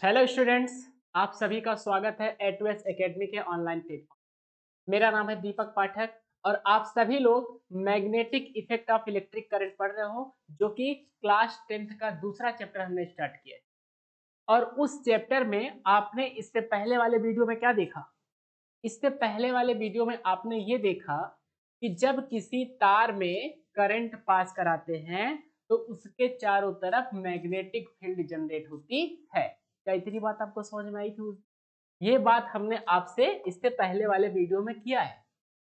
Hello students, आप सभी का स्वागत है A2S एकेडमी के ऑनलाइन प्लेटफॉर्म। मेरा नाम है दीपक पाठक और आप सभी लोग magnetic effect of electric current पढ़ रहे हो, जो कि क्लास 10th का दूसरा चैप्टर हमने स्टार्ट किया है। और उस चैप्टर में आपने इससे पहले वाले वीडियो में क्या देखा? इससे पहले वाले वीडियो में आपने ये देखा कि जब किसी तार में करंट पास कराते हैं तो उसके चारों तरफ मैग्नेटिक फील्ड जनरेट होती है। क्या इतनी बात आपको समझ में आई थी? ये बात हमने आपसे इससे पहले वाले वीडियो में किया है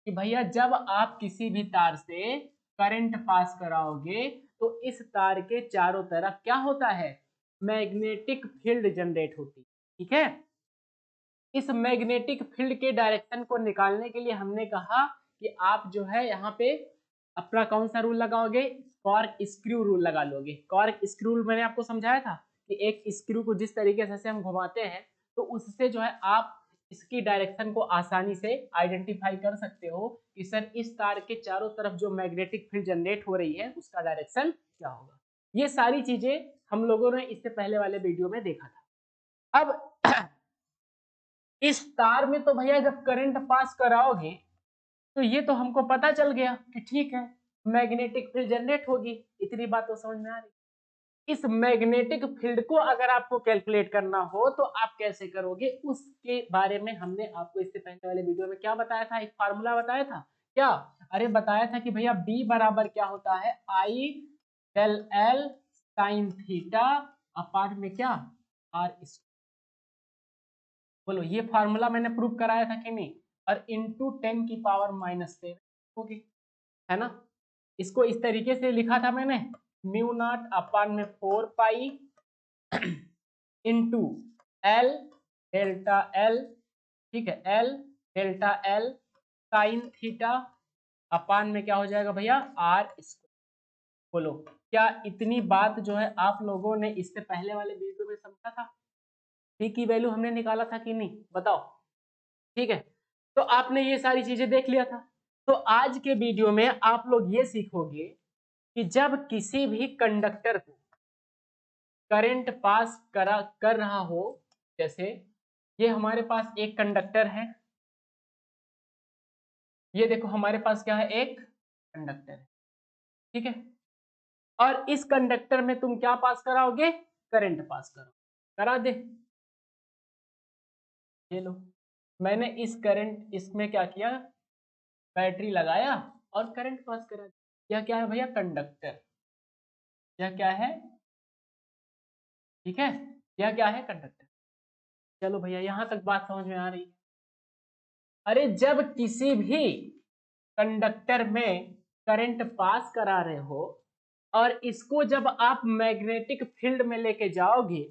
कि भैया जब आप किसी भी तार से करंट पास कराओगे तो इस तार के चारों तरफ क्या होता है? मैग्नेटिक फील्ड जनरेट होती है। ठीक है, इस मैग्नेटिक फील्ड के डायरेक्शन को निकालने के लिए हमने कहा कि आप जो है यहाँ पे अपना कौन सा रूल लगाओगे? कॉर्क स्क्रू रूल लगा लोगे। कॉर्क स्क्रू रूल मैंने आपको समझाया था कि एक स्क्रू को जिस तरीके से हम घुमाते हैं तो उससे जो है आप इसकी डायरेक्शन को आसानी से आइडेंटिफाई कर सकते हो कि सर इस तार के चारों तरफ जो मैग्नेटिक फील्ड जनरेट हो रही है उसका डायरेक्शन क्या होगा। ये सारी चीजें हम लोगों ने इससे पहले वाले वीडियो में देखा था। अब इस तार में तो भैया जब करंट पास कराओगे तो ये तो हमको पता चल गया कि ठीक है मैग्नेटिक फील्ड जनरेट होगी। इतनी बात तो समझ में आ रही। इस मैग्नेटिक फील्ड को अगर आपको कैलकुलेट करना हो तो आप कैसे करोगे, उसके बारे में हमने आपको इससे पहले वाले वीडियो में क्या बताया था? एक फार्मूला बताया था। क्या? अरे बताया था कि भैया बी बराबर क्या होता है? I del L sine theta apart में क्या? आर। बोलो, ये फार्मूला मैंने प्रूव कराया था कि नहीं? और इंटू 10⁻⁻7 होगी, है ना? इसको इस तरीके से लिखा था मैंने, म्यू नॉट अपान में 4 pi into L delta L, ठीक है, L delta L sine theta upon में क्या हो जाएगा भैया? R square. बोलो, क्या इतनी बात जो है आप लोगों ने इससे पहले वाले वीडियो में समझा था? पी की वैल्यू हमने निकाला था कि नहीं? बताओ। ठीक है, तो आपने ये सारी चीजें देख लिया था। तो आज के वीडियो में आप लोग ये सीखोगे कि जब किसी भी कंडक्टर को करंट पास कर रहा हो, जैसे ये हमारे पास एक कंडक्टर है, ये देखो हमारे पास क्या है? एक कंडक्टर है। ठीक है, और इस कंडक्टर में तुम क्या पास कराओगे? करंट पास करो। करा दे, ये लो, मैंने इस करंट इसमें क्या किया? बैटरी लगाया और करंट पास करा दिया। यह क्या है भैया? कंडक्टर। यह क्या है? ठीक है, यह क्या है? कंडक्टर। चलो भैया, यहां तक बात समझ में आ रही है? अरे जब किसी भी कंडक्टर में करंट पास करा रहे हो और इसको जब आप मैग्नेटिक फील्ड में लेके जाओगे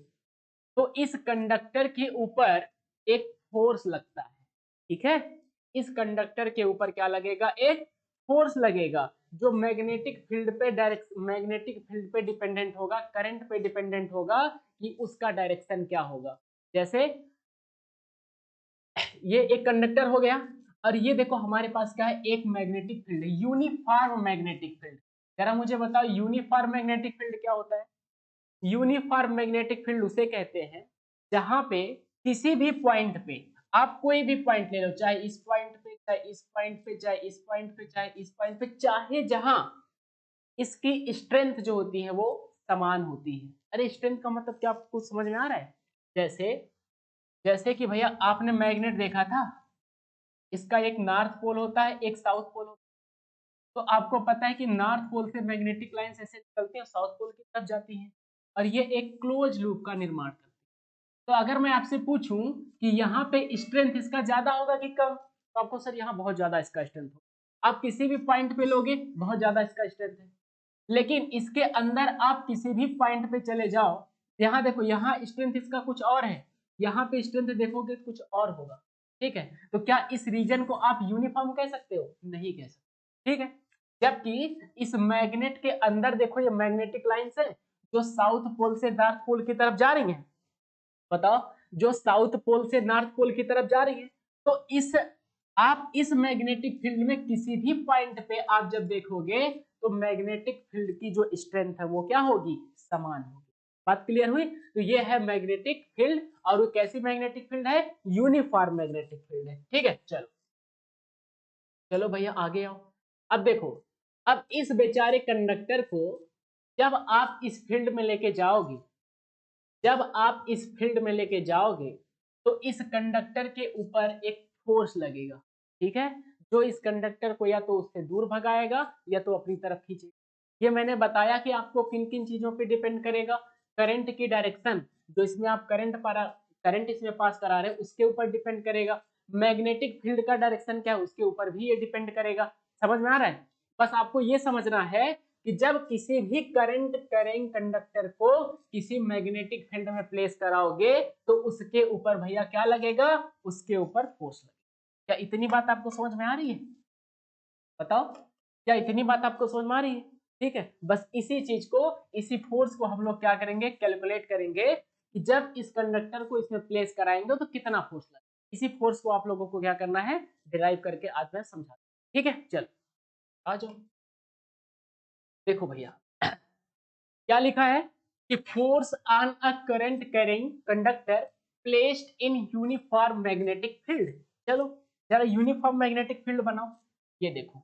तो इस कंडक्टर के ऊपर एक फोर्स लगता है। ठीक है, इस कंडक्टर के ऊपर क्या लगेगा? एक फोर्स लगेगा जो मैग्नेटिक फील्ड पे डायरेक्ट मैग्नेटिक फील्ड पे डिपेंडेंट होगा, करंट पे डिपेंडेंट होगा कि उसका डायरेक्शन क्या होगा। जैसे ये एक कंडक्टर हो गया और ये देखो हमारे पास क्या है? एक मैग्नेटिक फील्ड है, यूनिफॉर्म मैग्नेटिक फील्ड। जरा मुझे बताओ यूनिफॉर्म मैग्नेटिक फील्ड क्या होता है? यूनिफॉर्म मैग्नेटिक फील्ड उसे कहते हैं जहां पे किसी भी पॉइंट पे आप कोई भी पॉइंट ले लो, चाहे इस पॉइंट पे, चाहे इस पॉइंट पे, चाहे इस पॉइंट पे, चाहे इस पॉइंट पे, चाहे जहां इसकी स्ट्रेंथ जो होती है वो समान होती है। अरे स्ट्रेंथ का मतलब क्या आपको समझ में आ रहा है? जैसे जैसे कि भैया आपने मैग्नेट देखा था, इसका एक नॉर्थ पोल होता है, एक साउथ पोल होता है। तो आपको पता है कि नॉर्थ पोल से मैग्नेटिक लाइंस ऐसे निकलती हैं, साउथ पोल की तरफ जाती हैं और ये एक क्लोज लूप का निर्माण करती है। तो अगर मैं आपसे पूछूं कि यहाँ पे स्ट्रेंथ इसका ज्यादा होगा कि कम, तो आपको सर यहाँ बहुत ज्यादा इसका स्ट्रेंथ होगा। आप किसी भी पॉइंट पे लोगे बहुत ज्यादा इसका स्ट्रेंथ है, लेकिन इसके अंदर आप किसी भी पॉइंट पे चले जाओ, यहाँ देखो यहाँ स्ट्रेंथ इसका कुछ और है, यहाँ पे स्ट्रेंथ देखोगे कुछ और होगा। ठीक है, तो क्या इस रीजन को आप यूनिफॉर्म कह सकते हो? नहीं कह सकते। ठीक है, जबकि इस मैग्नेट के अंदर देखो ये मैग्नेटिक लाइंस है जो साउथ पोल से नॉर्थ पोल की तरफ जा रही है। बताओ, जो साउथ पोल से नॉर्थ पोल की तरफ जा रही है, तो इस आप इस मैग्नेटिक फील्ड में किसी भी पॉइंट पे आप जब देखोगे तो मैग्नेटिक फील्ड की जो स्ट्रेंथ है वो क्या होगी? समान होगी। बात क्लियर हुई? तो ये है मैग्नेटिक फील्ड, और वो कैसी मैग्नेटिक फील्ड है? यूनिफॉर्म मैग्नेटिक फील्ड है। ठीक है, चलो चलो भैया आगे आओ। अब देखो, अब इस बेचारे कंडक्टर को जब आप इस फील्ड में लेके जाओगे, जब आप इस फील्ड में लेके जाओगे तो इस कंडक्टर के ऊपर एक फोर्स लगेगा, ठीक है, जो इस कंडक्टर को या तो उससे दूर भगाएगा या तो अपनी तरफ खींचेगा। ये मैंने बताया कि आपको किन किन चीजों पे डिपेंड करेगा। करंट की डायरेक्शन, जो इसमें आप करंट इसमें पास करा रहे हैं उसके ऊपर डिपेंड करेगा। मैग्नेटिक फील्ड का डायरेक्शन क्या है उसके ऊपर भी ये डिपेंड करेगा। समझ में आ रहा है? बस आपको ये समझना है कि जब किसी भी करंट कैरिंग कंडक्टर को किसी मैग्नेटिक फील्ड में प्लेस कराओगे तो उसके ऊपर भैया क्या लगेगा? उसके ऊपर फोर्स लगेगा। क्या इतनी बात आपको समझ में आ रही है? बताओ, क्या इतनी बात आपको समझ में आ रही है? ठीक है, बस इसी चीज को, इसी फोर्स को हम लोग क्या करेंगे? कैलकुलेट करेंगे कि जब इस कंडक्टर को इसमें प्लेस कराएंगे तो कितना फोर्स लगेगा। इसी फोर्स को आप लोगों को क्या करना है? डिराइव करके आज मैं समझा। ठीक है, चल आ जाओ। देखो भैया क्या लिखा है कि force on a current carrying conductor placed in uniform magnetic field. चलो जरा यूनिफॉर्म मैग्नेटिक फील्ड बनाओ। ये देखो,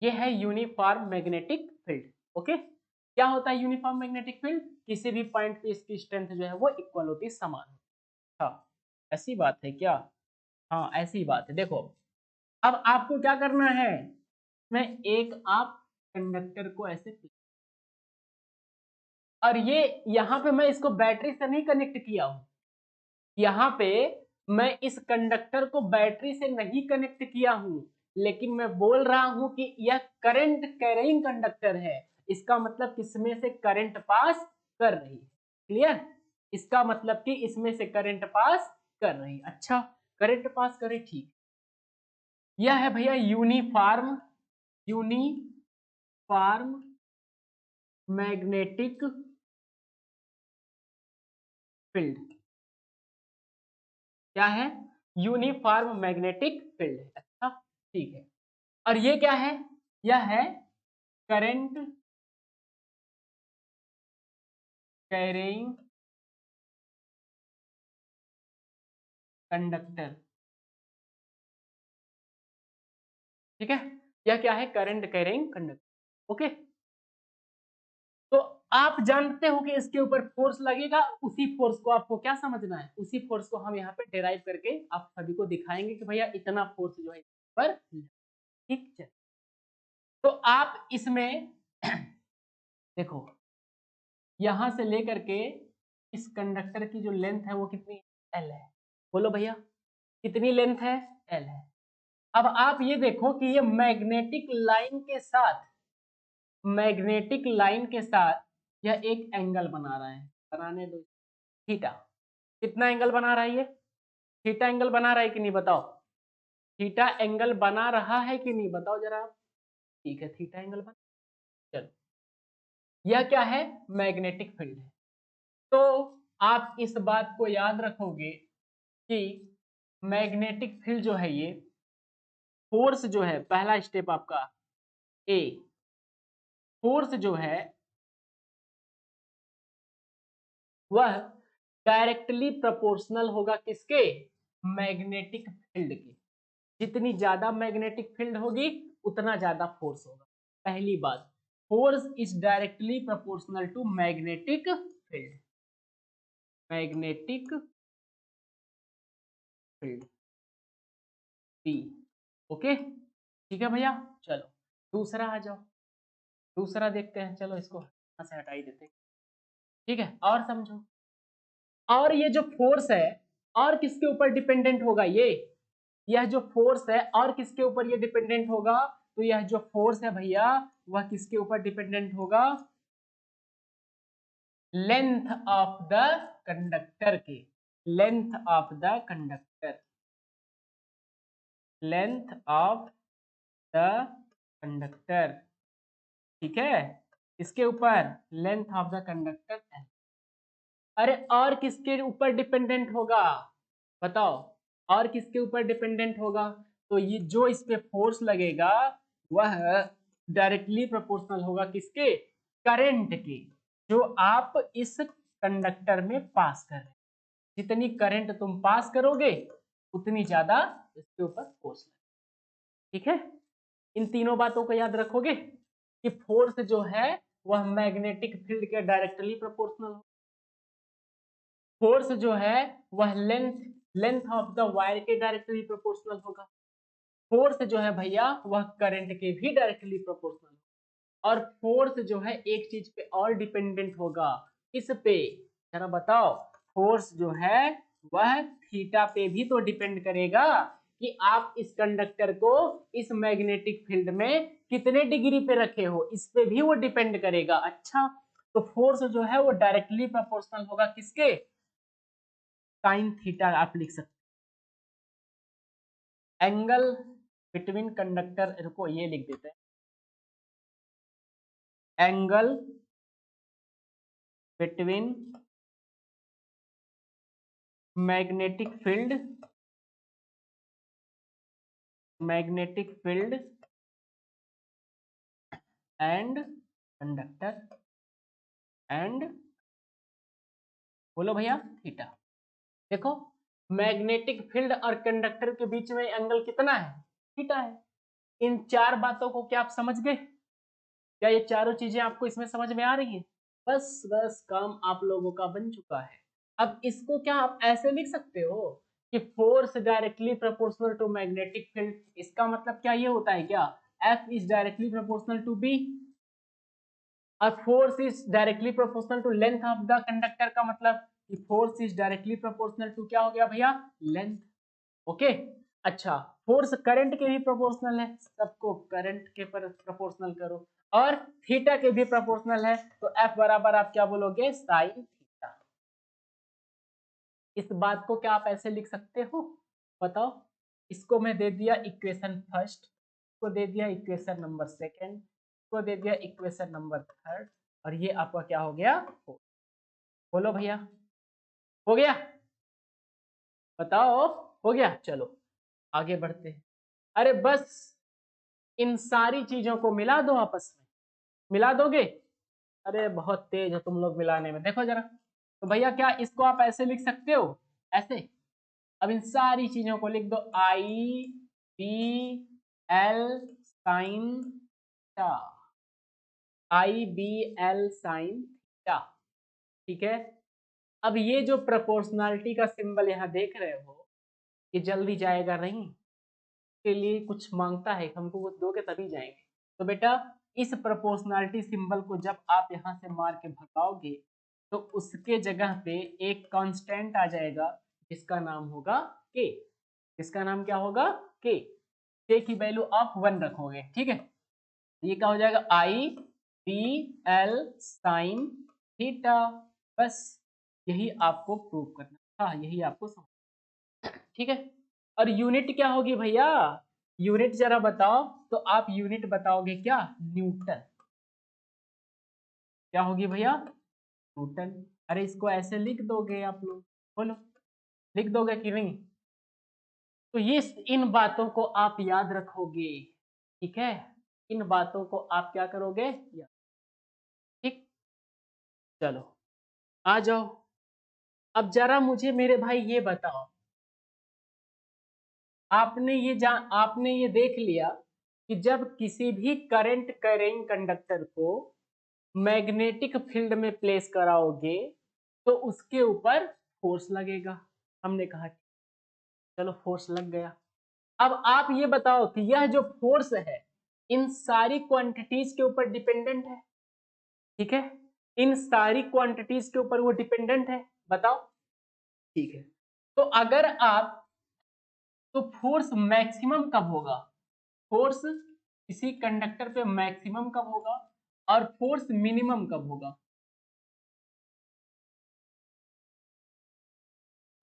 ये है यूनिफॉर्म मैग्नेटिक फील्ड। ओके, क्या होता है यूनिफॉर्म मैग्नेटिक फील्ड? किसी भी पॉइंट पे इसकी स्ट्रेंथ जो है वो इक्वल होती है, समान। हाँ, ऐसी बात है क्या? हाँ ऐसी बात है। देखो, अब आपको क्या करना है? मैं एक आप कंडक्टर को ऐसे, और ये यहाँ पे मैं इसको बैटरी से नहीं कनेक्ट किया हूं, यहाँ पे मैं इस कंडक्टर को बैटरी से नहीं कनेक्ट किया हूं, लेकिन मैं बोल रहा हूं कि यह करंट कैरिंग कंडक्टर है। इसका मतलब इसमें से करंट पास कर रही है। क्लियर? इसका मतलब कि इसमें से करंट पास कर रही है। अच्छा, करंट पास करे, ठीक। यह है भैया यूनिफॉर्म, यूनिफॉर्म मैग्नेटिक फील्ड। क्या है? यूनिफॉर्म मैग्नेटिक फील्ड है। अच्छा, ठीक है। और ये क्या है? यह है करंट कैरिंग कंडक्टर। ठीक है, यह क्या है? Current carrying conductor. ओके, तो आप जानते हो कि इसके ऊपर फोर्स लगेगा। उसी फोर्स को आपको क्या समझना है? उसी फोर्स को हम यहाँ पे डिराइव करके आप सभी को दिखाएंगे कि भैया इतना फोर्स जो है इस पर। ठीक है, तो आप इसमें देखो, यहां से लेकर के इस कंडक्टर की जो लेंथ है वो कितनी? एल है। बोलो भैया, कितनी लेंथ है? एल है। अब आप ये देखो कि ये मैग्नेटिक लाइन के साथ, मैग्नेटिक लाइन के साथ यह एक एंगल बना रहा है। बनाने दो, थीटा। कितना एंगल बना रहा है ये? थीटा एंगल बना रहा है कि नहीं? बताओ, थीटा एंगल बना रहा है कि नहीं? बताओ जरा आप। ठीक है, थीटा एंगल बना। चलो, यह क्या है? मैग्नेटिक फील्ड है। तो आप इस बात को याद रखोगे कि मैग्नेटिक फील्ड जो है, ये फोर्स जो है, पहला स्टेप आपका ए, फोर्स जो है वह डायरेक्टली प्रोपोर्शनल होगा किसके? मैग्नेटिक फील्ड के। जितनी ज्यादा मैग्नेटिक फील्ड होगी उतना ज्यादा फोर्स होगा। पहली बात, force is directly proportional to magnetic field. Magnetic field T. Okay, ठीक है भैया। चलो दूसरा आ जाओ, दूसरा देखते हैं। चलो इसको यहाँ से हटा ही देते हैं। ठीक है, और समझो। और ये जो फोर्स है और किसके ऊपर डिपेंडेंट होगा? ये, यह जो फोर्स है और किसके ऊपर ये डिपेंडेंट होगा? तो यह जो फोर्स है भैया वह किसके ऊपर डिपेंडेंट होगा? लेंथ ऑफ द कंडक्टर के। Length of the conductor, length of the conductor. ठीक है, इसके ऊपर लेंथ ऑफ द कंडक्टर। अरे और किसके ऊपर डिपेंडेंट होगा? बताओ, और किसके ऊपर डिपेंडेंट होगा? तो ये जो इस पे फोर्स लगेगा वह डायरेक्टली प्रोपोर्शनल होगा किसके? करंट के, जो आप इस कंडक्टर में पास कर रहे हैं। जितनी करंट तुम पास करोगे उतनी ज्यादा इसके ऊपर फोर्स लगेगा। ठीक है, इन तीनों बातों को याद रखोगे कि फोर्स जो है वह मैग्नेटिक फील्ड के डायरेक्टली प्रोपोर्शनल हो, फोर्स जो है वह लेंथ ऑफ द वायर के डायरेक्टली प्रोपोर्शनल होगा, फोर्स जो है भैया वह करंट के भी डायरेक्टली प्रोपोर्शनल, और फोर्स जो है एक चीज पे और डिपेंडेंट होगा, किस पे? जरा बताओ। फोर्स जो है वह थीटा पे भी तो डिपेंड करेगा कि आप इस कंडक्टर को इस मैग्नेटिक फील्ड में कितने डिग्री पे रखे हो, इस पे भी वो डिपेंड करेगा। अच्छा, तो फोर्स जो है वो डायरेक्टली प्रोपोर्शनल होगा किसके? साइन थीटा आप लिख सकते। एंगल बिटवीन कंडक्टर, रुको ये लिख देते हैं, angle between magnetic field and conductor and, बोलो भैया, थीटा। देखो, मैग्नेटिक फील्ड और कंडक्टर के बीच में एंगल कितना है? थीटा है। इन चार बातों को क्या आप समझ गए? क्या ये चारों चीजें आपको इसमें समझ में आ रही हैं? बस बस काम आप लोगों का बन चुका है। अब इसको क्या आप ऐसे लिख सकते हो कि force directly proportional to magnetic field, इसका मतलब क्या ये होता है क्या? F is directly proportional to B, और force is directly proportional to length of the conductor, का मतलब कि force is directly proportional to क्या हो गया भैया? लेंथ। ओके, अच्छा, फोर्स करंट के भी प्रोपोर्शनल है, सबको करंट के पर प्रोपोर्शनल करो, और थीटा के भी प्रोपोर्शनल है, तो F बराबर आप क्या बोलोगे? Sine theta. इस बात को क्या आप ऐसे लिख सकते हो? बताओ। इसको मैं दे दिया इक्वेशन फर्स्ट, इसको दे दिया इक्वेशन नंबर सेकंड, इसको दे दिया इक्वेशन नंबर थर्ड, और ये आपका क्या हो गया? बोलो भैया, हो गया? बताओ, हो गया? चलो आगे बढ़ते हैं। अरे बस इन सारी चीजों को मिला दो आपस में, मिला दोगे? अरे बहुत तेज हो तुम लोग मिलाने में, देखो जरा। तो भैया क्या इसको आप ऐसे लिख सकते हो? ऐसे। अब इन सारी चीजों को लिख दो, आई बी एल साइन थीटा, आई बी एल साइन थीटा। ठीक है, अब ये जो प्रोपोर्शनैलिटी का सिंबल यहाँ देख रहे हो, ये जल्दी जाएगा नहीं, के लिए कुछ मांगता है, हमको कुछ दोगे तभी जाएंगे। तो बेटा इस प्रोपोर्शनैलिटी सिंबल को जब आप यहाँ से मार के भगाओगे तो उसके जगह पे एक कांस्टेंट आ जाएगा जिसका नाम होगा के। इसका नाम क्या होगा? के। के की वैल्यू आप 1 रखोगे। ठीक है, ये क्या हो जाएगा? I P L sine theta. बस यही आपको प्रूव करना था, यही आपको समझ। ठीक है, और यूनिट क्या होगी भैया? यूनिट जरा बताओ, तो आप यूनिट बताओगे क्या? न्यूटन। क्या होगी भैया? न्यूटन। अरे इसको ऐसे लिख दोगे आप लोग, बोलो लिख दोगे कि नहीं? तो ये इन बातों को आप याद रखोगे। ठीक है, इन बातों को आप क्या करोगे? याद। ठीक, चलो आ जाओ। अब जरा मुझे मेरे भाई ये बताओ, आपने ये देख लिया कि जब किसी भी करंट कैरिंग कंडक्टर को मैग्नेटिक फील्ड में प्लेस कराओगे तो उसके ऊपर फोर्स लगेगा। हमने कहा चलो फोर्स लग गया। अब आप ये बताओ कि यह जो फोर्स है इन सारी क्वांटिटीज के ऊपर डिपेंडेंट है। ठीक है, इन सारी क्वांटिटीज के ऊपर वो डिपेंडेंट है, बताओ। ठीक है, तो अगर आप, तो फोर्स मैक्सिमम कब होगा? फोर्स किसी कंडक्टर पे मैक्सिमम कब होगा और फोर्स मिनिमम कब होगा?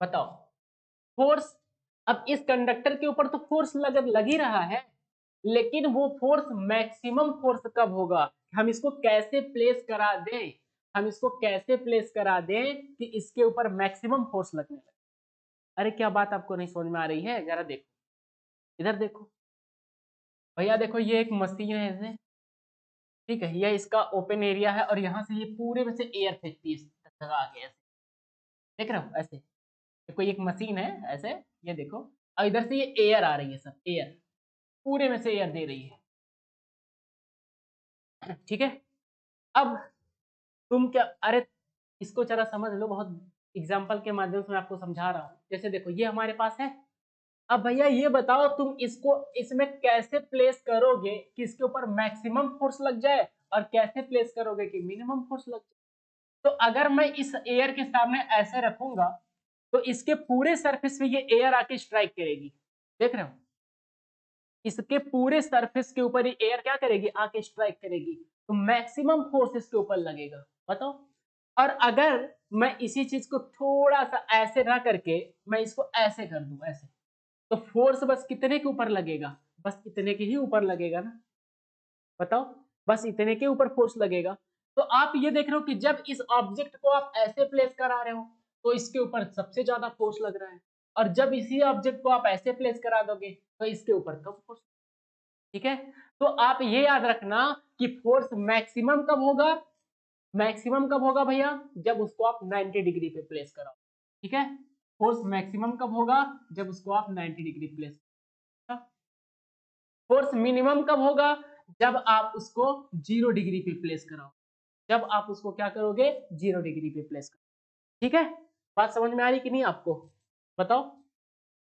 बताओ। फोर्स, अब इस कंडक्टर के ऊपर तो फोर्स लग ही रहा है, लेकिन वो फोर्स मैक्सिमम फोर्स कब होगा? हम इसको कैसे प्लेस करा दें, हम इसको कैसे प्लेस करा दें कि इसके ऊपर मैक्सिमम फोर्स लगने लगे? अरे क्या बात आपको नहीं समझ में आ रही है? जरा देखो, इधर देखो भैया, देखो ये एक मशीन है, ठीक है, यह इसका ओपन एरिया है और यहाँ से ये पूरे में से एयर फेंकती है इस जगह आके ऐसे, देख रहे हो ऐसे। देखो एक मशीन है ऐसे, ये देखो, और इधर से ये एयर आ रही है, सब एयर पूरे में से एयर दे रही है। ठीक है, अब तुम क्या, अरे इसको जरा समझ लो, बहुत एग्जाम्पल के माध्यम से मैं आपको समझा रहा हूँ। जैसे देखो ये हमारे पास है, अब भैया ये बताओ तुम इसको इसमें कैसे प्लेस करोगे कि इसके ऊपर मैक्सिमम फोर्स लग जाए, और कैसे प्लेस करोगे कि मिनिमम फोर्स लग जाए। तो अगर मैं इस एयर के सामने ऐसे रखूंगा तो इसके पूरे सरफेस पे ये एयर आके स्ट्राइक करेगी, देख रहे हो, इसके पूरे सरफेस के ऊपर ये एयर क्या करेगी, आके स्ट्राइक करेगी, तो मैक्सिमम फोर्स इसके ऊपर लगेगा, बताओ। और अगर मैं इसी चीज को थोड़ा सा ऐसे ना करके मैं इसको ऐसे कर दूं ऐसे, तो फोर्स बस कितने के ऊपर लगेगा, बस इतने के ही ऊपर लगेगा ना, बताओ, बस इतने के ऊपर फोर्स लगेगा। तो आप ये देख रहे हो कि जब इस ऑब्जेक्ट को आप ऐसे प्लेस करा रहे हो तो इसके ऊपर सबसे ज्यादा फोर्स लग रहा है, और जब इसी ऑब्जेक्ट को आप ऐसे प्लेस करा दोगे तो इसके ऊपर कम फोर्स। ठीक है, तो आप ये याद रखना कि फोर्स मैक्सिमम कब होगा, मैक्सिमम कब होगा भैया, जब उसको आप 90 डिग्री पे प्लेस कराओ। ठीक है, फोर्स मैक्सिमम कब होगा, जब उसको आप 90 डिग्री प्लेस करो। फोर्स मिनिमम कब होगा, जब आप उसको 0 डिग्री पे प्लेस कराओ, जब आप उसको क्या करोगे, 0 डिग्री पे प्लेस करो। ठीक है, बात समझ में आ रही कि नहीं आपको, बताओ,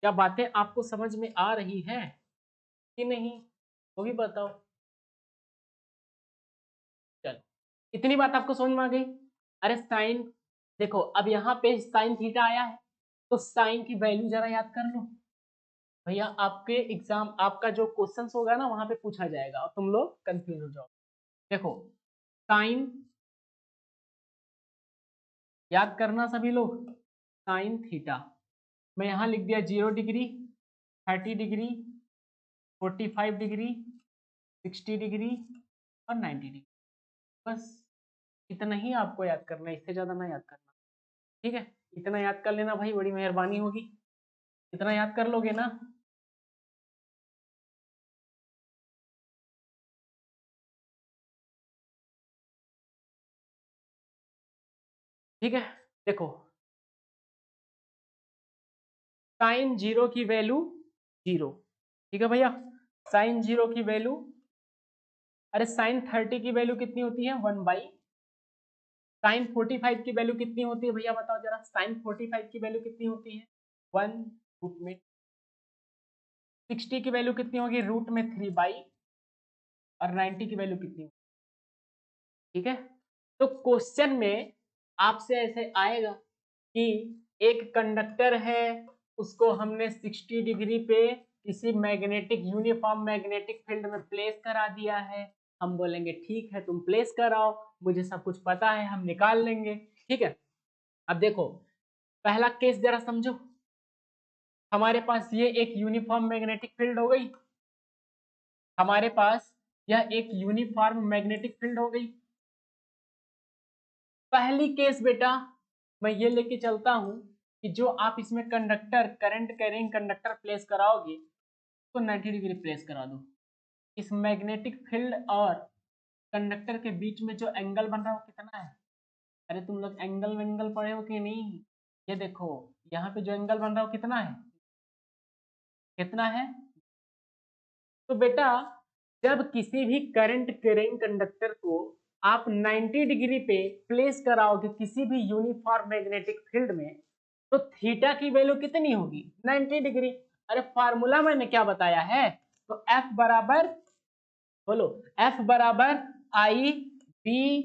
क्या बातें आपको समझ में आ रही है कि नहीं, वो भी बताओ। चलो, इतनी बात आपको समझ में आ गई। अरे साइन, देखो अब यहाँ पे साइन थीटा आया है, तो साइन की वैल्यू जरा याद कर लो भैया, आपके एग्जाम आपका जो क्वेश्चंस होगा ना वहां पे पूछा जाएगा और तुम लोग कंफ्यूज हो जाओ। देखो साइन, याद करना सभी लोग, साइन थीटा मैं यहाँ लिख दिया 0 डिग्री, 30 डिग्री, 45 डिग्री, 60 डिग्री और 90 डिग्री, बस इतना ही आपको याद करना है, इससे ज्यादा ना याद करना। ठीक है, इतना याद कर लेना भाई, बड़ी मेहरबानी होगी, इतना याद कर लोगे ना। ठीक है, देखो साइन 0 की वैल्यू 0, ठीक है भैया, साइन 0 की वैल्यू, अरे साइन 30 की वैल्यू कितनी होती है, 1/, साइन 45 की वैल्यू कितनी होती है भैया बताओ जरा, साइन 45 की वैल्यू कितनी होती है, 1/√में। 60 की वैल्यू कितनी होगी, √3/, और 90 की वैल्यू कितनी होगी। ठीक है, तो क्वेश्चन में आपसे ऐसे आएगा कि एक कंडक्टर है, उसको हमने 60 डिग्री पे किसी मैग्नेटिक यूनिफॉर्म मैग्नेटिक फील्ड में प्लेस करा दिया है। हम बोलेंगे ठीक है तुम प्लेस कराओ, मुझे सब कुछ पता है, हम निकाल लेंगे। ठीक है, अब देखो पहला केस जरा समझो, हमारे पास ये एक यूनिफॉर्म मैग्नेटिक फील्ड हो गई, हमारे पास यह एक यूनिफॉर्म मैग्नेटिक फील्ड हो गई। पहली केस बेटा मैं ये लेके चलता हूं कि जो आप इसमें conductor current carrying conductor place कराओगे तो 90 डिग्री प्लेस करा दो। इस मैग्नेटिक फील्ड और कंडक्टर के बीच में जो एंगल बन रहा है वो कितना है, अरे तुम लोग एंगल वेंगल पढ़े हो कि नहीं, ये देखो यहाँ पे जो एंगल बन रहा है वो कितना है, कितना है। तो बेटा जब किसी भी करंट कैरिंग कंडक्टर को आप 90 डिग्री पे प्लेस कराओगे किसी भी यूनिफॉर्म मैग्नेटिक फील्ड में, तो थीटा की वैल्यू कितनी होगी, 90 डिग्री। अरे फार्मूला मैंने क्या बताया है, तो F बराबर, बोलो, F बराबर I B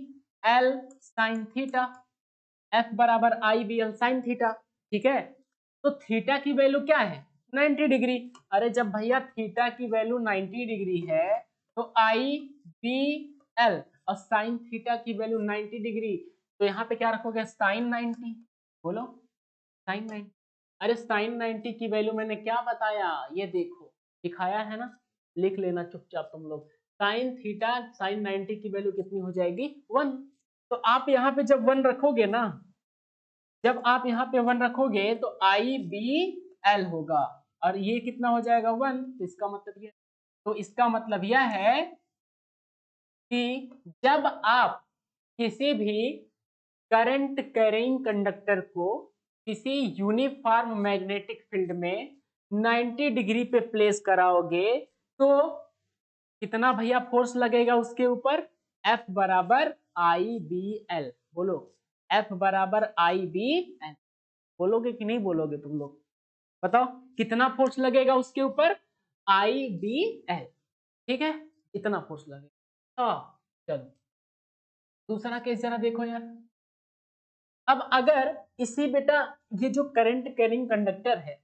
L sine theta, F बराबर I B L sine theta. ठीक है, तो थीटा की वैल्यू क्या है, 90 डिग्री। अरे जब भैया थीटा की वैल्यू 90 डिग्री है तो आई बी एल और साइन थीटा की वैल्यू 90 डिग्री, तो यहाँ पे क्या रखोगे, साइन 90, बोलो साइन 90। अरे साइन 90 की वैल्यू मैंने क्या बताया, ये देखो दिखाया है ना, लिख लेना चुपचाप तुम लोग, साइन थीटा साइन 90 की वैल्यू कितनी हो जाएगी, 1। तो आप यहाँ पे जब 1 रखोगे ना, जब आप यहाँ पे 1 रखोगे तो आई बी एल होगा, और ये कितना हो जाएगा 1, तो इसका मतलब ये, तो इसका मतलब यह है कि जब आप किसी भी करंट कैरिंग कंडक्टर को किसी यूनिफॉर्म मैग्नेटिक फील्ड में 90 डिग्री पे प्लेस कराओगे तो कितना भैया फोर्स लगेगा उसके ऊपर? F बराबर आई बी एल। बोलो, F बराबर आई बी एल। बोलोगे कि नहीं बोलोगे तुम लोग? बताओ कितना फोर्स लगेगा उसके ऊपर? आई बी एल। ठीक है, इतना फोर्स लगेगा। हाँ चलो दूसरा केस जरा देखो यार। अब अगर इसी बेटा ये जो करंट कैरिंग कंडक्टर है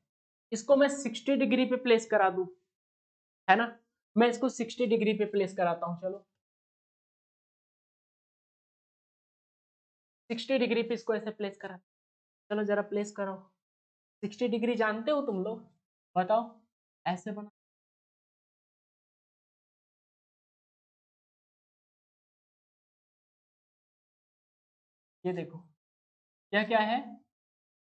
इसको मैं 60 डिग्री पे प्लेस करा दूं, है ना? मैं इसको 60 डिग्री पे प्लेस कराता हूं। चलो 60 डिग्री पे इसको ऐसे प्लेस करा। चलो जरा प्लेस करो। 60 डिग्री जानते हो तुम लोग? बताओ। ऐसे बना, ये देखो क्या क्या है?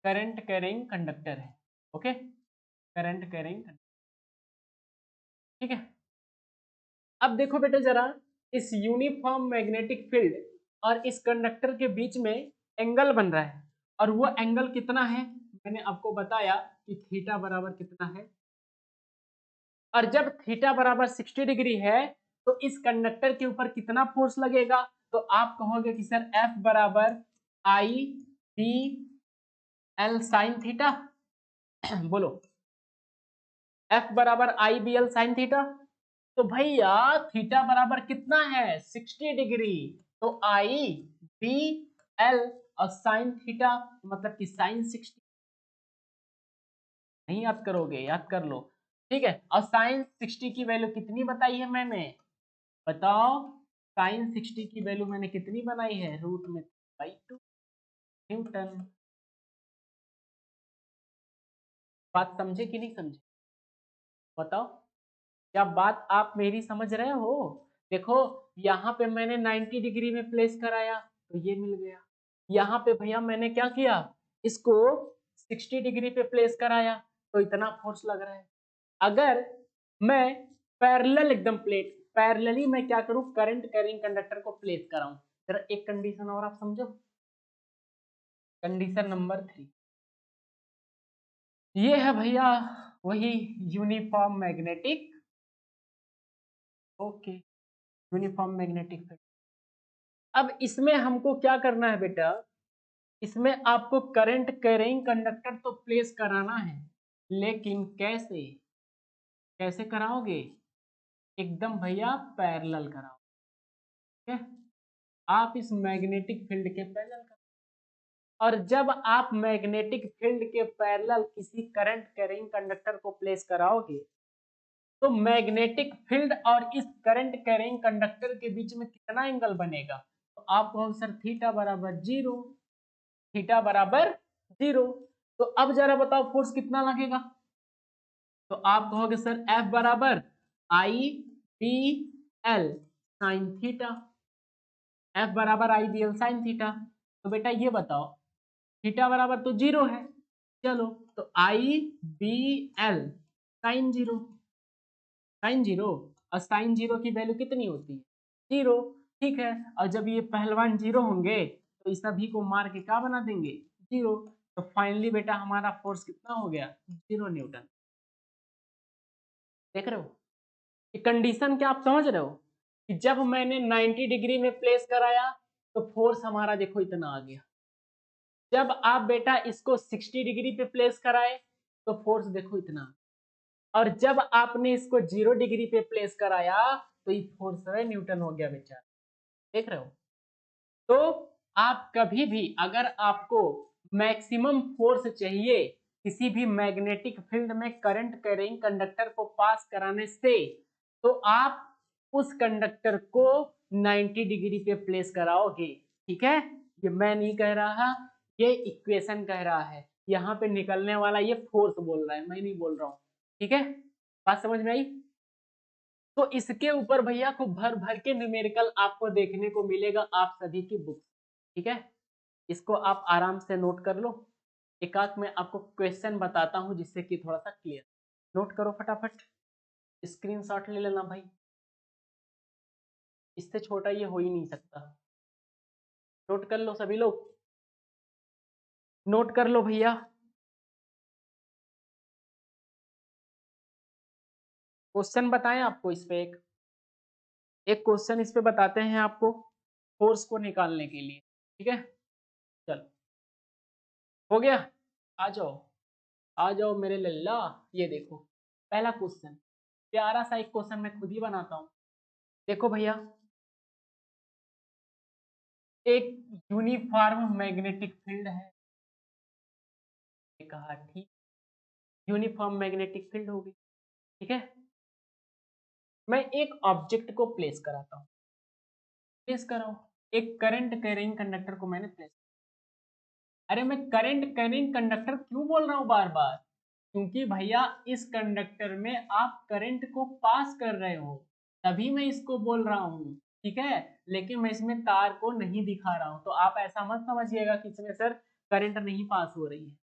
करंट कैरिंग कंडक्टर है। ओके, करंट कैरिंग, ठीक है। अब देखो बेटा जरा, इस यूनिफॉर्म मैग्नेटिक फील्ड और इस कंडक्टर के बीच में एंगल बन रहा है, और वो एंगल कितना है? मैंने आपको बताया कि थीटा बराबर कितना है। और जब थीटा बराबर 60 डिग्री है तो इस कंडक्टर के ऊपर कितना फोर्स लगेगा? तो आप कहोगे कि सर F बराबर I B L sine theta. बोलो, F बराबर I B L sine theta. तो भैया थीटा बराबर कितना है? 60 डिग्री। तो आई बी एल और साइन थीटा मतलब कि साइन 60। नहीं याद करोगे? याद कर लो, ठीक है। और साइन 60 की वैल्यू कितनी बताई है मैंने? बताओ, साइन 60 की वैल्यू मैंने कितनी बनाई है? रूट में बाई 2 न्यूटन। बात समझे कि नहीं समझे? बताओ, क्या बात आप मेरी समझ रहे हो? देखो यहाँ पे मैंने 90 डिग्री में प्लेस कराया तो ये मिल गया। यहाँ पे भैया मैंने क्या किया? इसको 60 डिग्री पे प्लेस कराया तो इतना फोर्स लग रहा है। अगर मैं पैरेलल एकदम प्लेट पैरेलली मैं क्या करूं? करंट कैरिंग कंडक्टर को प्लेस कराऊं। जरा एक कंडीशन और आप समझो, कंडीशन नंबर 3। ये है भैया वही uniform magnetic, okay, uniform magnetic field. अब इसमें हमको क्या करना है बेटा? इसमें आपको करंट कैरिंग कंडक्टर तो प्लेस कराना है, लेकिन कैसे? कैसे कराओगे? एकदम भैया पैरेलल कराओ, ठीक है। आप इस मैग्नेटिक फील्ड के पैरेलल करो, और जब आप मैग्नेटिक फील्ड के पैरेलल किसी करंट कैरिंग कंडक्टर को प्लेस कराओगे तो मैग्नेटिक फील्ड और इस करंट कैरिंग कंडक्टर के बीच में कितना एंगल बनेगा? तो आप कहोगे सर थीटा बराबर 0। थीटा बराबर 0। तो अब जरा बताओ फोर्स कितना लगेगा? तो आप कहोगे सर F बराबर I B L sine theta. F बराबर I B L sine theta. तो बेटा ये बताओ, थीटा बराबर तो 0 है। चलो तो आई बी एल साइन 0, साइन 0, और साइन 0 की वैल्यू कितनी होती है? 0। ठीक है, और जब ये पहलवान 0 होंगे तो इस सभी को मार के क्या बना देंगे? 0। तो फाइनली बेटा हमारा फोर्स कितना हो गया? 0 न्यूटन। देख रहे हो ये कंडीशन? क्या आप समझ रहे हो कि जब मैंने 90 डिग्री में प्लेस कराया तो फोर्स हमारा देखो इतना आ गया। जब आप बेटा इसको 60 डिग्री पे प्लेस कराए तो फोर्स देखो इतना, और जब आपने इसको 0 डिग्री पे प्लेस कराया तो ये फोर्स न्यूटन हो गया बेचारा। देख रहे हो? तो आप कभी भी अगर आपको मैक्सिमम फोर्स चाहिए किसी भी मैग्नेटिक फील्ड में करंट कैरिंग कंडक्टर को पास कराने से, तो आप उस कंडक्टर को 90 डिग्री पे प्लेस कराओगे। ठीक है, ये मैं नहीं कह रहा, ये इक्वेशन कह रहा है। यहाँ पे निकलने वाला ये फोर्स बोल रहा है, मैं नहीं बोल रहा हूँ। ठीक है, बात समझ में आई? तो इसके ऊपर भैया को भर भर के न्यूमेरिकल आपको देखने को मिलेगा आप सभी की बुक। ठीक है, इसको आप आराम से नोट कर लो। एक आध मैं आपको क्वेश्चन बताता हूं जिससे कि थोड़ा सा क्लियर। नोट करो फटाफट, स्क्रीनशॉट ले लेना भाई। इससे छोटा ये हो ही नहीं सकता। नोट कर लो सभी लोग, नोट कर लो भैया। क्वेश्चन बताएं आपको इस पे, एक क्वेश्चन इस पे बताते हैं आपको फोर्स को निकालने के लिए, ठीक है। चलो हो गया, आ जाओ, आ जाओ मेरे लल्ला। ये देखो पहला क्वेश्चन, प्यारा सा एक क्वेश्चन मैं खुद ही बनाता हूँ। देखो भैया, एक यूनिफॉर्म मैग्नेटिक फील्ड है, कहा ठीक, यूनिफॉर्म मैग्नेटिक फील्ड होगी, ठीक है। मैं एक ऑब्जेक्ट को प्लेस कराता हूँ, प्लेस कराओ, एक करंट कैरिंग कंडक्टर को मैंने प्लेस। अरे मैं करंट कैरिंग कंडक्टर क्यों बोल रहा हूँ बार बार, क्योंकि भैया इस कंडक्टर में आप करंट को पास कर रहे हो, तभी मैं इसको बोल रहा हूँ, ठीक है। लेकिन मैं इसमें तार को नहीं दिखा रहा हूँ, तो आप ऐसा मत समझिएगा कि इसमें सर करंट नहीं पास हो रही है।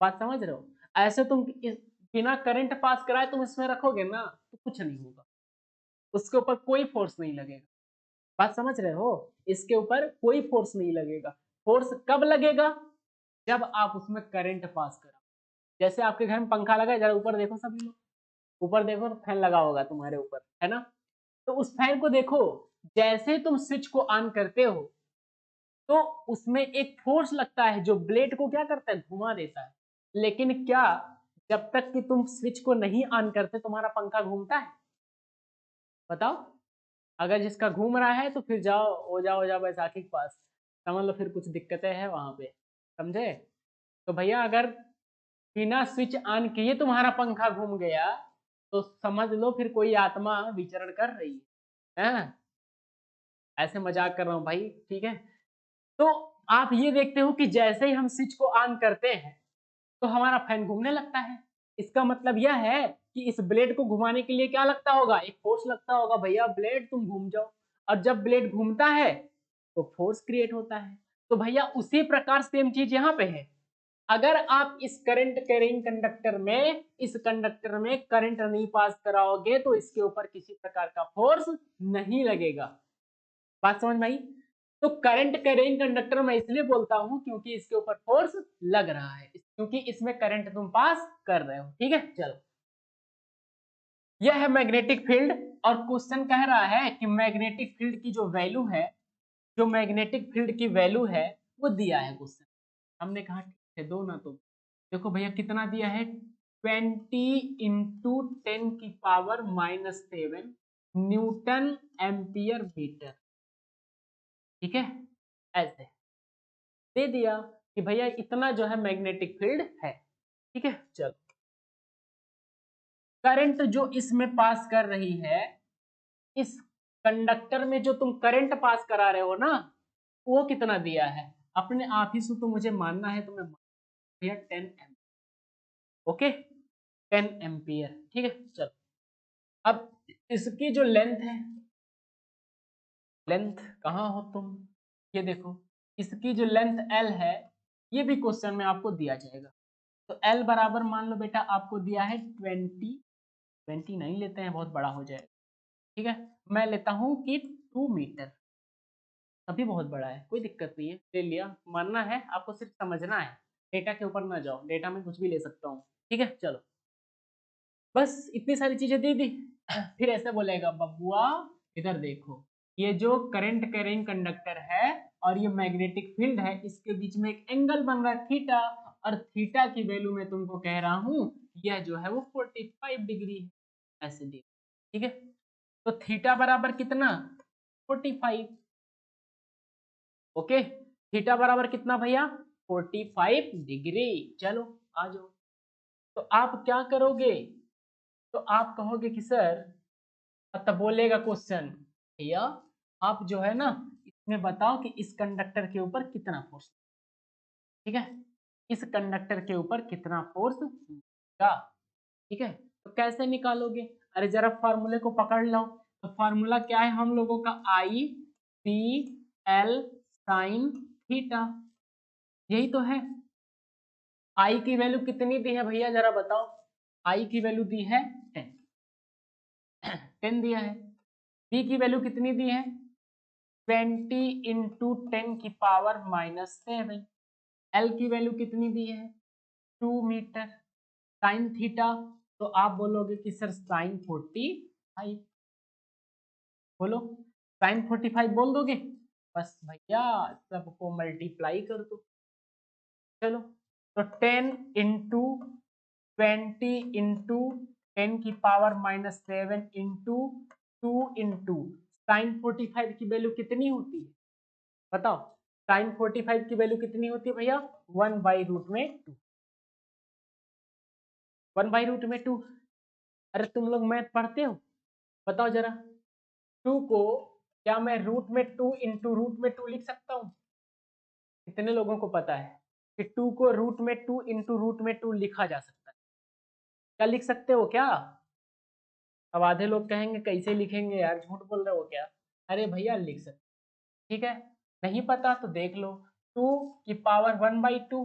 बात समझ रहे हो? ऐसे तुम बिना करंट पास कराए तुम इसमें रखोगे ना तो कुछ नहीं होगा, उसके ऊपर कोई फोर्स नहीं लगेगा। बात समझ रहे हो? इसके ऊपर कोई फोर्स नहीं लगेगा। फोर्स कब लगेगा? जब आप उसमें करंट पास करो। जैसे आपके घर में पंखा लगा है, जरा ऊपर देखो सभी लोग, ऊपर देखो, फैन लगा होगा तुम्हारे ऊपर, है ना। तो उस फैन को देखो, जैसे तुम स्विच को ऑन करते हो तो उसमें एक फोर्स लगता है जो ब्लेड को क्या करता है, घुमा देता है। लेकिन क्या जब तक कि तुम स्विच को नहीं ऑन करते तुम्हारा पंखा घूमता है? बताओ। अगर जिसका घूम रहा है तो फिर जाओ, हो जाओ बैसाखी के पास, समझ लो फिर कुछ दिक्कतें हैं वहां पे, समझे। तो भैया अगर बिना स्विच ऑन किए तुम्हारा पंखा घूम गया तो समझ लो फिर कोई आत्मा विचरण कर रही है। ऐसे मजाक कर रहा हूँ भाई, ठीक है। तो आप ये देखते हो कि जैसे ही हम स्विच को ऑन करते हैं तो हमारा फैन घूमने लगता है। इसका मतलब यह है कि इस ब्लेड को घुमाने के लिए क्या लगता होगा, एक फोर्स लगता होगा, भैया ब्लेड तुम घूम जाओ। और जब ब्लेड घूमता है तो फोर्स क्रिएट होता है। तो भैया उसी प्रकार सेम चीज यहाँ पे है। अगर आप इस करंट कैरिंग कंडक्टर में, इस कंडक्टर में करंट नहीं पास कराओगे तो इसके ऊपर किसी प्रकार का फोर्स नहीं लगेगा। बात समझ में आई? तो करंट कैरिंग कंडक्टर मैं इसलिए बोलता हूं क्योंकि इसके ऊपर फोर्स लग रहा है, क्योंकि इसमें करंट तुम पास कर रहे हो, ठीक है। चलो, यह है मैग्नेटिक फील्ड। और क्वेश्चन कह रहा है कि मैग्नेटिक फील्ड की जो वैल्यू है, जो मैग्नेटिक फील्ड की वैल्यू है वो दिया है क्वेश्चन। हमने कहा ठीक है, दो ना। तो देखो भैया कितना दिया है, 20 × 10⁻⁻⁷ न्यूटन एम्पियर मीटर, ठीक है। ऐसे दे दिया कि भैया इतना जो है मैग्नेटिक फील्ड है, ठीक है। चलो, करंट जो इसमें पास कर रही है, इस कंडक्टर में जो तुम करंट पास करा रहे हो ना, वो कितना दिया है, अपने आप ही से तो मुझे मानना है, तुम्हें भैया 10 एम्पियर, ओके, 10 एम्पियर, ठीक है। चलो, अब इसकी जो लेंथ है, लेंथ कहाँ हो तुम, ये देखो, इसकी जो लेंथ एल है, ये भी क्वेश्चन में आपको दिया जाएगा। तो एल बराबर मान लो बेटा आपको दिया है 20 नहीं लेते हैं, बहुत बड़ा हो जाएगा, ठीक है। मैं लेता हूं कि 2 मीटर, अभी बहुत बड़ा है, कोई दिक्कत नहीं है, ले लिया, मानना है आपको, सिर्फ समझना है, डेटा के ऊपर ना जाओ, डेटा में कुछ भी ले सकता हूँ, ठीक है। चलो, बस इतनी सारी चीजें दे दी। फिर ऐसे बोलेगा बबुआ इधर देखो, ये जो करंट कैरिंग कंडक्टर है और ये मैग्नेटिक फील्ड है, इसके बीच में एक एंगल बन रहा है थीटा, और थीटा की वैल्यू मैं तुमको कह रहा हूं, यह जो है वो 45 डिग्री है, ऐसे देख, ठीक है। तो थीटा बराबर कितना, 45, ओके। थीटा बराबर कितना भैया, 45 डिग्री। चलो आ जाओ, तो आप क्या करोगे, तो आप कहोगे कि सर, तब बोलेगा क्वेश्चन, भैया आप जो है ना इसमें बताओ कि इस कंडक्टर के ऊपर कितना फोर्स, ठीक है, इस कंडक्टर के ऊपर कितना फोर्स का, ठीक है। तो कैसे निकालोगे, अरे जरा फार्मूले को पकड़ लो। तो फार्मूला क्या है हम लोगों का, I P L sine theta, यही तो है। आई की वैल्यू कितनी दी है भैया, जरा बताओ, आई की वैल्यू दी है 10, 10 दिया है, बी की वैल्यू कितनी दी है 20 इंटू 10 की पावर -7। एल की वैल्यू कितनी दी है 2 मीटर। साइन थीटा तो आप बोलोगे कि सर साइन 45, बोलो साइन 45 बोल दोगे, बस भैया सबको मल्टीप्लाई कर दो। चलो तो 10 इंटू 20 इंटू 10 की पावर -7 इंटू 2 इंटू साइन 45 की वैल्यू कितनी होती है बताओ। साइन 45 की वैल्यू कितनी होती है भैया 1/√2। 1/√2। अरे तुम लोग मैथ पढ़ते हो, बताओ जरा। 2 को क्या मैं √2 इंटू √2 लिख सकता हूँ? कितने लोगों को पता है कि 2 को √2 इंटू √2 लिखा जा सकता है? क्या लिख सकते हो क्या? अब आधे लोग कहेंगे कैसे लिखेंगे यार, झूठ बोल रहे हो क्या? अरे भैया लिख सकते, ठीक है। नहीं पता तो देख लो, 2 की पावर 1/2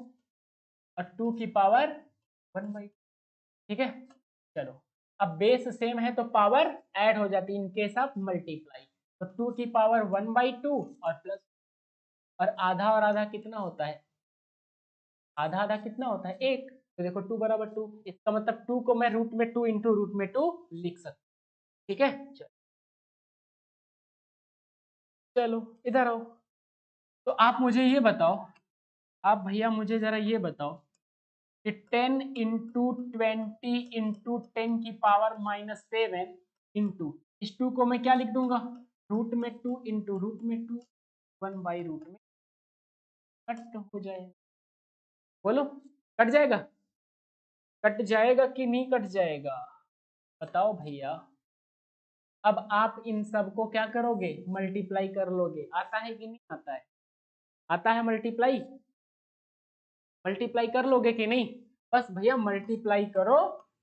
और 2 की पावर 1/2, ठीक है। चलो अब बेस सेम है तो पावर ऐड हो जाती है इन केस ऑफ मल्टीप्लाई। तो 2 की पावर 1/2 और प्लस, और आधा कितना होता है, आधा आधा कितना होता है 1। तो देखो 2 बराबर 2, इसका मतलब 2 को मैं √2 इंटू √2 लिख सकता हूँ, ठीक है। चलो इधर आओ। तो आप मुझे ये बताओ, आप भैया मुझे जरा ये बताओ कि 10 इंटू 20 इंटू 10 की पावर -7 इंटू इस 2 को मैं क्या लिख दूंगा √2 इंटू √2 1/√, कट हो जाएगा। बोलो कट जाएगा, कट जाएगा कि नहीं कट जाएगा, बताओ भैया। अब आप इन सब को क्या करोगे मल्टीप्लाई कर लोगे, आता है कि नहीं आता है? आता है मल्टीप्लाई, मल्टीप्लाई कर लोगे कि नहीं? बस भैया मल्टीप्लाई करो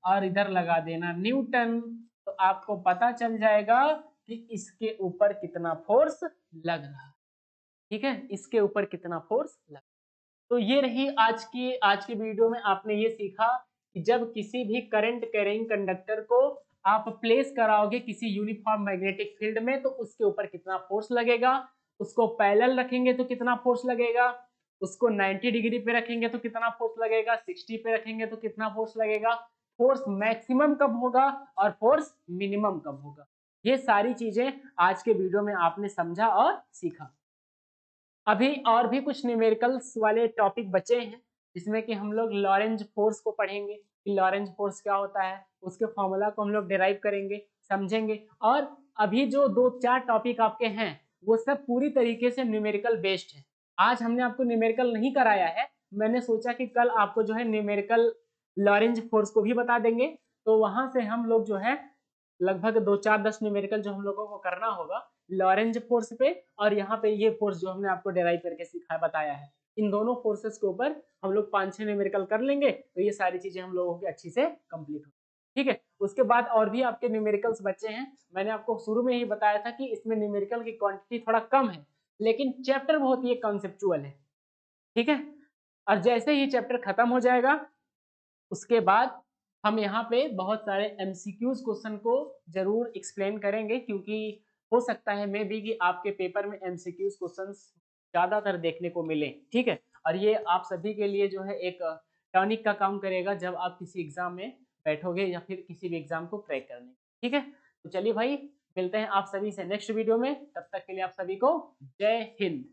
और इधर लगा देना न्यूटन, तो आपको पता चल जाएगा कि इसके ऊपर कितना फोर्स लग रहा है, ठीक है, इसके ऊपर कितना फोर्स लग। तो ये रही आज की वीडियो में आपने ये सीखा कि जब किसी भी करंट कैरिंग कंडक्टर को आप प्लेस कराओगे किसी यूनिफॉर्म मैग्नेटिक फील्ड में तो उसके ऊपर कितना फोर्स लगेगा, उसको पैरेलल रखेंगे तो कितना फोर्स लगेगा, उसको 90 डिग्री पे रखेंगे तो कितना फोर्स लगेगा, 60 पे रखेंगे तो कितना फोर्स लगेगा, फोर्स मैक्सिमम कब होगा और फोर्स मिनिमम कब होगा। ये सारी चीजें आज के वीडियो में आपने समझा और सीखा। अभी और भी कुछ न्यूमेरिकल्स वाले टॉपिक बचे हैं जिसमें कि हम लोग लॉरेंज फोर्स को पढ़ेंगे कि लॉरेंज फोर्स क्या होता है, उसके फॉर्मूला को हम लोग डिराइव करेंगे, समझेंगे। और अभी जो 2-4 टॉपिक आपके हैं वो सब पूरी तरीके से न्यूमेरिकल बेस्ड है। आज हमने आपको न्यूमेरिकल नहीं कराया है, मैंने सोचा कि कल आपको जो है न्यूमेरिकल लॉरेंज फोर्स को भी बता देंगे, तो वहां से हम लोग जो है लगभग 2-4-10 न्यूमेरिकल जो हम लोगों को करना होगा लॉरेंज फोर्स पे, और यहाँ पे ये फोर्स जो हमने आपको डेराइव करके सिखाया बताया है, इन दोनों फोर्सेस के ऊपर हम लोग 5-6 न्यूमेरिकल कर लेंगे तो ये सारी चीजें हम लोगों की अच्छी से कंप्लीट हो, ठीक है। उसके बाद और भी आपके न्यूमेरिकल्स बच्चे हैं, मैंने आपको शुरू में ही बताया था कि इसमें न्यूमेरिकल की क्वांटिटी थोड़ा कम है लेकिन चैप्टर बहुत ही कॉन्सेप्चुअल है, ठीक है। और जैसे ही चैप्टर खत्म हो जाएगा उसके बाद हम यहाँ पे बहुत सारे एमसीक्यूज क्वेश्चन को जरूर एक्सप्लेन करेंगे, क्योंकि हो सकता है मे बी कि आपके पेपर में एमसीक्यूज क्वेश्चंस ज्यादातर देखने को मिले, ठीक है। और ये आप सभी के लिए जो है एक टॉनिक का काम करेगा जब आप किसी एग्जाम में बैठोगे या फिर किसी भी एग्जाम को क्रैक करने, ठीक है। तो चलिए भाई मिलते हैं आप सभी से नेक्स्ट वीडियो में, तब तक के लिए आप सभी को जय हिंद।